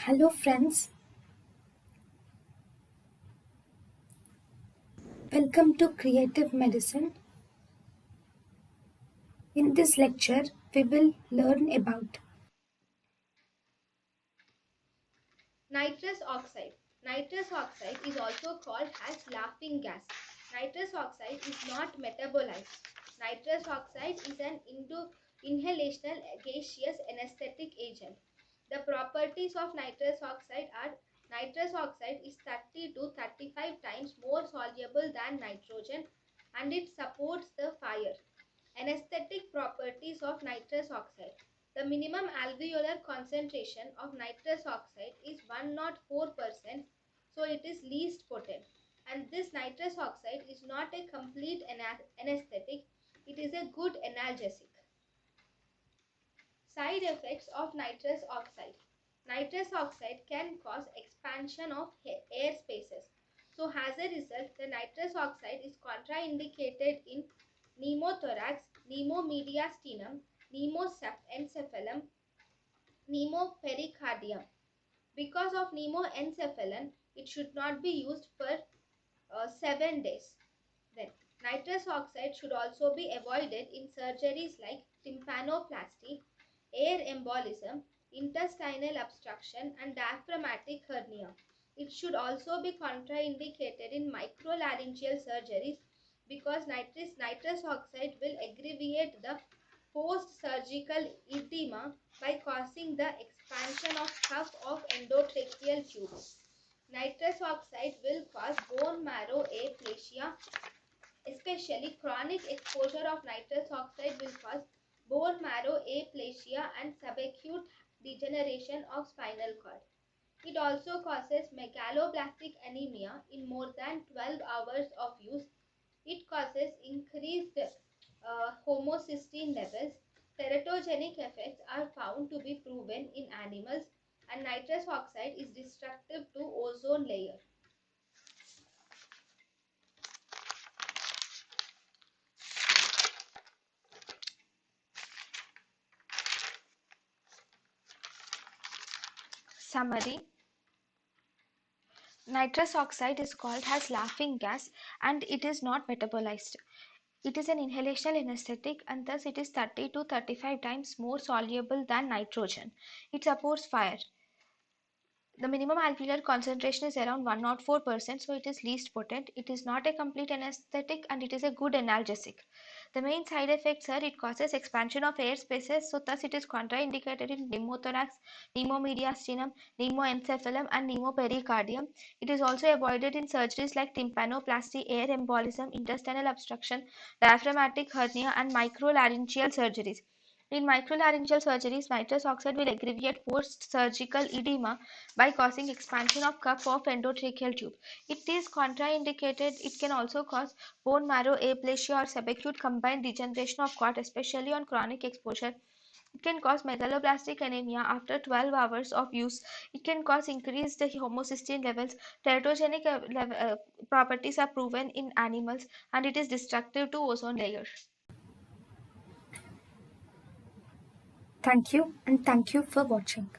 Hello friends, welcome to Creative Medicine. In this lecture, we will learn about Nitrous oxide. Nitrous oxide is also called as laughing gas. Nitrous oxide is not metabolized. Nitrous oxide is an inhalational gaseous anesthetic agent. The properties of nitrous oxide are nitrous oxide is 30 to 35 times more soluble than nitrogen and it supports the fire. Anesthetic properties of nitrous oxide. The minimum alveolar concentration of nitrous oxide is 104%, so it is least potent. And this nitrous oxide is not a complete anesthetic, it is a good analgesic. Side effects of nitrous oxide. Nitrous oxide can cause expansion of air spaces. So as a result, the nitrous oxide is contraindicated in pneumothorax, pneumomediastinum, pneumoencephalum, pneumopericardium. Because of pneumoencephalon, it should not be used for 7 days. Then, nitrous oxide should also be avoided in surgeries like tympanoplasty, air embolism, intestinal obstruction, and diaphragmatic hernia. It should also be contraindicated in microlaryngeal surgeries because nitrous oxide will aggravate the post-surgical edema by causing the expansion of cuff of endotracheal tubes. Nitrous oxide will cause bone marrow aplasia. Especially chronic exposure of nitrous oxide will cause bone marrow aplasia and subacute degeneration of spinal cord. It also causes megaloblastic anemia in more than 12 hours of use. It causes increased homocysteine levels. Teratogenic effects are found to be proven in animals and nitrous oxide is destructive to ozone layer. Summary. Nitrous oxide is called as laughing gas and it is not metabolized. It is an inhalational anesthetic and thus it is 30 to 35 times more soluble than nitrogen. It supports fire. The minimum alveolar concentration is around 104%, so it is least potent. It is not a complete anesthetic and it is a good analgesic. The main side effects are it causes expansion of air spaces, so thus it is contraindicated in pneumothorax, pneumomediastinum, pneumoencephalum and pneumopericardium. It is also avoided in surgeries like tympanoplasty, air embolism, intestinal obstruction, diaphragmatic hernia and microlaryngeal surgeries. In microlaryngeal surgeries, nitrous oxide will aggravate post-surgical edema by causing expansion of cuff of endotracheal tube. It is contraindicated. It can also cause bone marrow aplasia or subacute combined degeneration of cord, especially on chronic exposure. It can cause megaloblastic anemia after 12 hours of use. It can cause increased homocysteine levels. Teratogenic properties are proven in animals and it is destructive to ozone layer. thank you and thank you for watching.